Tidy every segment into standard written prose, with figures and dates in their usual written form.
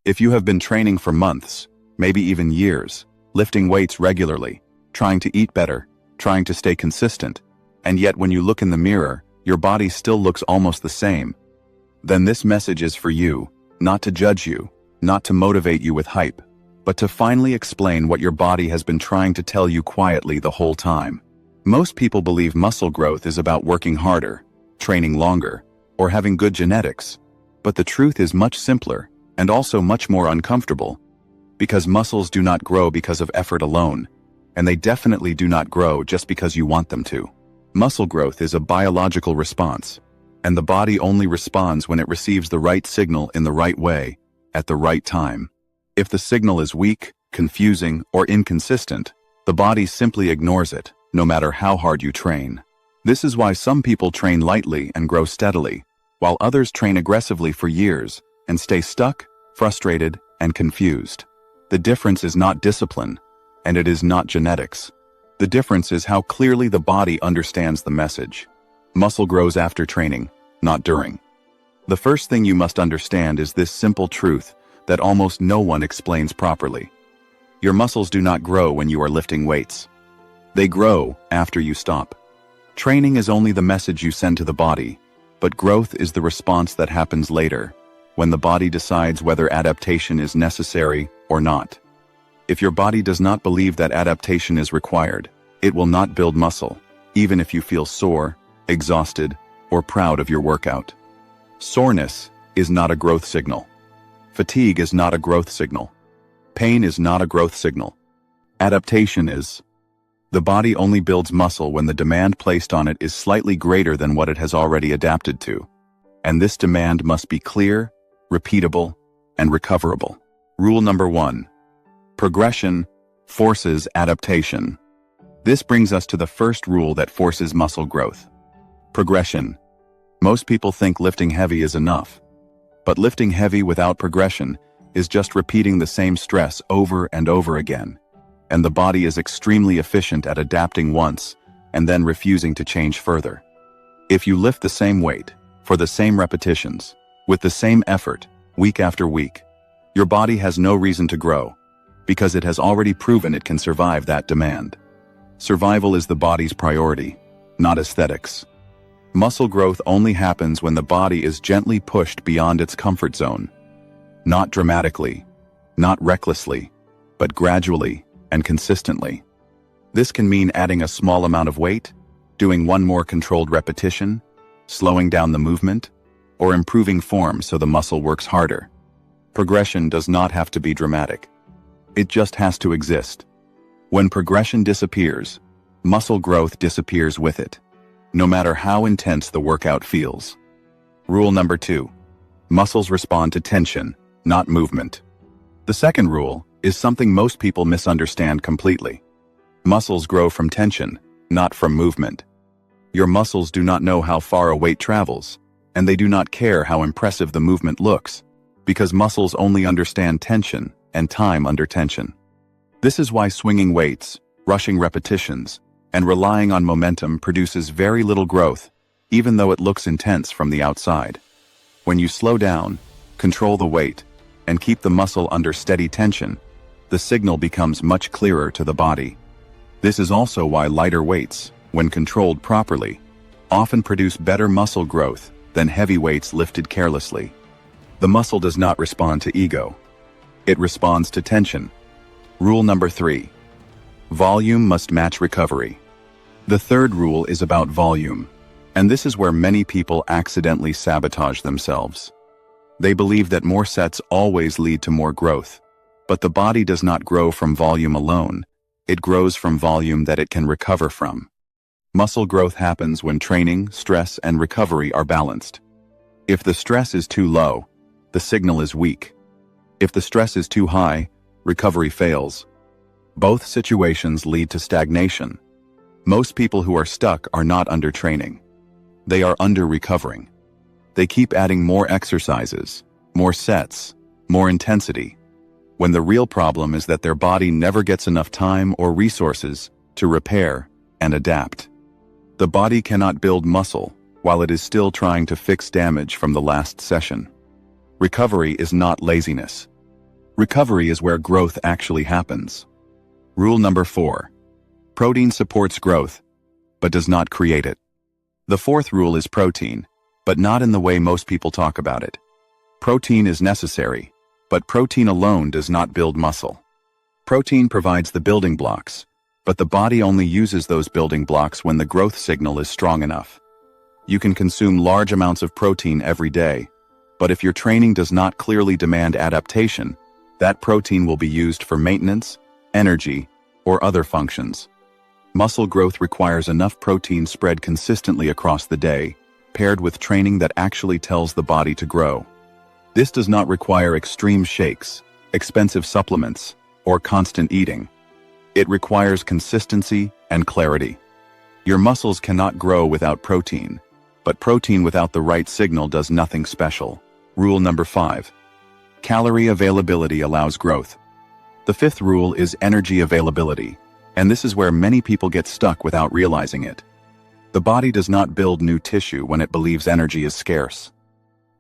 If you have been training for months, maybe even years, lifting weights regularly, trying to eat better, trying to stay consistent, and yet when you look in the mirror, your body still looks almost the same, then this message is for you, not to judge you, not to motivate you with hype, but to finally explain what your body has been trying to tell you quietly the whole time. Most people believe muscle growth is about working harder, training longer, or having good genetics, but the truth is much simpler and also much more uncomfortable, because muscles do not grow because of effort alone, and they definitely do not grow just because you want them to. Muscle growth is a biological response, and the body only responds when it receives the right signal in the right way, at the right time. If the signal is weak, confusing, or inconsistent, the body simply ignores it, no matter how hard you train. This is why some people train lightly and grow steadily, while others train aggressively for years and stay stuck, frustrated, and confused. The difference is not discipline, and it is not genetics. The difference is how clearly the body understands the message. Muscle grows after training, not during. The first thing you must understand is this simple truth that almost no one explains properly. Your muscles do not grow when you are lifting weights. They grow after you stop. Training is only the message you send to the body, but growth is the response that happens later, when the body decides whether adaptation is necessary or not. If your body does not believe that adaptation is required, it will not build muscle, even if you feel sore, exhausted, or proud of your workout. Soreness is not a growth signal. Fatigue is not a growth signal. Pain is not a growth signal. Adaptation is. The body only builds muscle when the demand placed on it is slightly greater than what it has already adapted to. And this demand must be clear, repeatable, and recoverable. Rule number 1. Progression forces adaptation. This brings us to the first rule that forces muscle growth. Progression. Most people think lifting heavy is enough. But lifting heavy without progression is just repeating the same stress over and over again. And the body is extremely efficient at adapting once and then refusing to change further. If you lift the same weight, for the same repetitions, with the same effort, week after week, your body has no reason to grow, because it has already proven it can survive that demand. Survival is the body's priority, not aesthetics. Muscle growth only happens when the body is gently pushed beyond its comfort zone. Not dramatically, not recklessly, but gradually and consistently. This can mean adding a small amount of weight, doing one more controlled repetition, slowing down the movement, or improving form so the muscle works harder. Progression does not have to be dramatic. It just has to exist. When progression disappears, muscle growth disappears with it, no matter how intense the workout feels. Rule number 2. Muscles respond to tension, not movement. The second rule is something most people misunderstand completely. Muscles grow from tension, not from movement. Your muscles do not know how far a weight travels, and they do not care how impressive the movement looks, because muscles only understand tension and time under tension. This is why swinging weights, rushing repetitions, and relying on momentum produces very little growth, even though it looks intense from the outside. When you slow down, control the weight, and keep the muscle under steady tension, the signal becomes much clearer to the body. This is also why lighter weights, when controlled properly, often produce better muscle growth than heavy weights lifted carelessly. The muscle does not respond to ego. It responds to tension. Rule number 3. Volume must match recovery. The third rule is about volume, and this is where many people accidentally sabotage themselves. They believe that more sets always lead to more growth, but the body does not grow from volume alone. It grows from volume that it can recover from. Muscle growth happens when training, stress, and recovery are balanced. If the stress is too low, the signal is weak. If the stress is too high, recovery fails. Both situations lead to stagnation. Most people who are stuck are not under training. They are under recovering. They keep adding more exercises, more sets, more intensity, when the real problem is that their body never gets enough time or resources to repair and adapt. The body cannot build muscle while it is still trying to fix damage from the last session. Recovery is not laziness. Recovery is where growth actually happens. Rule number 4. Protein supports growth, but does not create it. The fourth rule is protein, but not in the way most people talk about it. Protein is necessary, but protein alone does not build muscle. Protein provides the building blocks, but the body only uses those building blocks when the growth signal is strong enough. You can consume large amounts of protein every day, but if your training does not clearly demand adaptation, that protein will be used for maintenance, energy, or other functions. Muscle growth requires enough protein spread consistently across the day, paired with training that actually tells the body to grow. This does not require extreme shakes, expensive supplements, or constant eating. It requires consistency and clarity. Your muscles cannot grow without protein, but protein without the right signal does nothing special. Rule number 5. Calorie availability allows growth. The fifth rule is energy availability, and this is where many people get stuck without realizing it. The body does not build new tissue when it believes energy is scarce.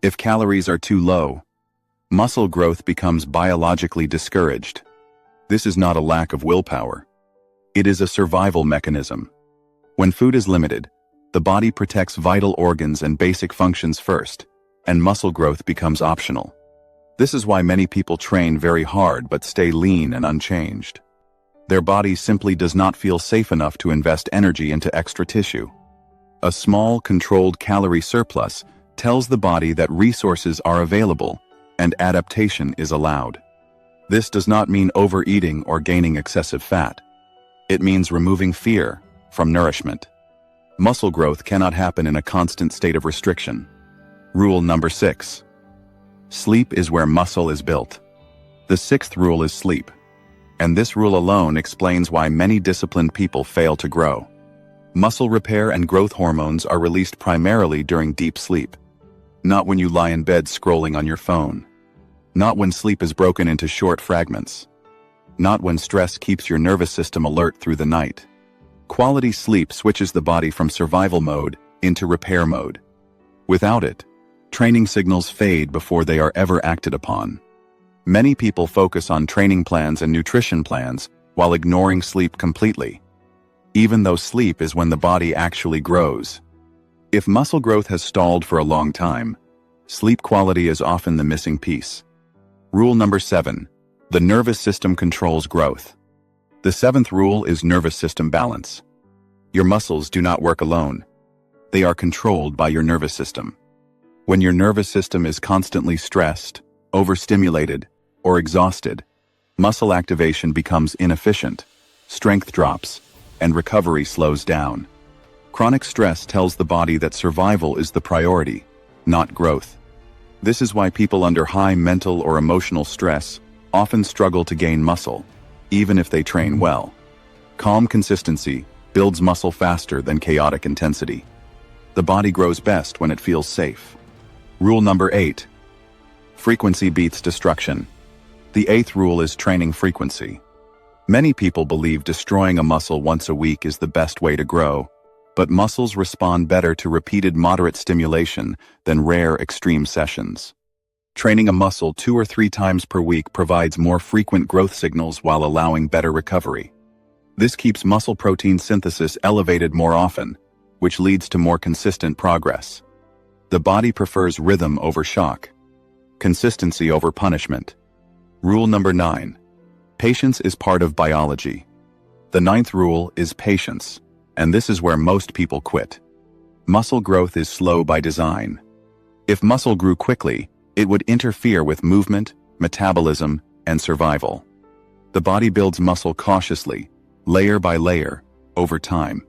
If calories are too low, muscle growth becomes biologically discouraged. This is not a lack of willpower. It is a survival mechanism. When food is limited, the body protects vital organs and basic functions first, and muscle growth becomes optional. This is why many people train very hard but stay lean and unchanged. Their body simply does not feel safe enough to invest energy into extra tissue. A small, controlled calorie surplus tells the body that resources are available and adaptation is allowed. This does not mean overeating or gaining excessive fat. It means removing fear from nourishment. Muscle growth cannot happen in a constant state of restriction. Rule number 6. Sleep is where muscle is built. The sixth rule is sleep. And this rule alone explains why many disciplined people fail to grow. Muscle repair and growth hormones are released primarily during deep sleep. Not when you lie in bed scrolling on your phone. Not when sleep is broken into short fragments. Not when stress keeps your nervous system alert through the night. Quality sleep switches the body from survival mode into repair mode. Without it, training signals fade before they are ever acted upon. Many people focus on training plans and nutrition plans while ignoring sleep completely, even though sleep is when the body actually grows. If muscle growth has stalled for a long time, sleep quality is often the missing piece. Rule number 7. The nervous system controls growth. The seventh rule is nervous system balance. Your muscles do not work alone. They are controlled by your nervous system. When your nervous system is constantly stressed, overstimulated, or exhausted, muscle activation becomes inefficient, strength drops, and recovery slows down. Chronic stress tells the body that survival is the priority, not growth. This is why people under high mental or emotional stress often struggle to gain muscle, even if they train well. Calm consistency builds muscle faster than chaotic intensity. The body grows best when it feels safe. Rule number 8. Frequency beats destruction. The eighth rule is training frequency. Many people believe destroying a muscle once a week is the best way to grow, but muscles respond better to repeated moderate stimulation than rare extreme sessions. Training a muscle 2 or 3 times per week provides more frequent growth signals while allowing better recovery. This keeps muscle protein synthesis elevated more often, which leads to more consistent progress. The body prefers rhythm over shock, consistency over punishment. Rule number 9. Patience is part of biology. The 9th rule is patience, and this is where most people quit. Muscle growth is slow by design. If muscle grew quickly, it would interfere with movement, metabolism, and survival. The body builds muscle cautiously, layer by layer, over time.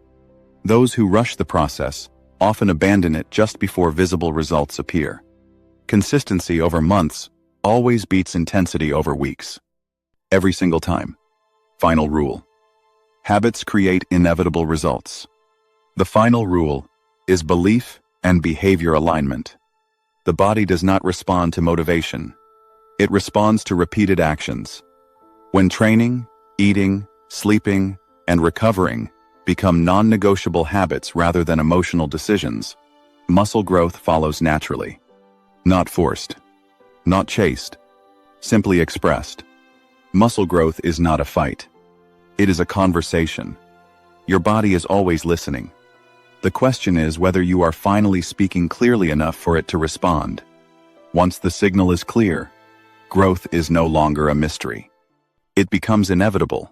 Those who rush the process often abandon it just before visible results appear. Consistency over months always beats intensity over weeks. Every single time. Final rule. Habits create inevitable results. The final rule is belief and behavior alignment. The body does not respond to motivation. It responds to repeated actions. When training, eating, sleeping, and recovering become non-negotiable habits rather than emotional decisions, muscle growth follows naturally. Not forced. Not chased. Simply expressed, muscle growth is not a fight. It is a conversation. Your body is always listening. The question is whether you are finally speaking clearly enough for it to respond. Once the signal is clear, growth is no longer a mystery. It becomes inevitable.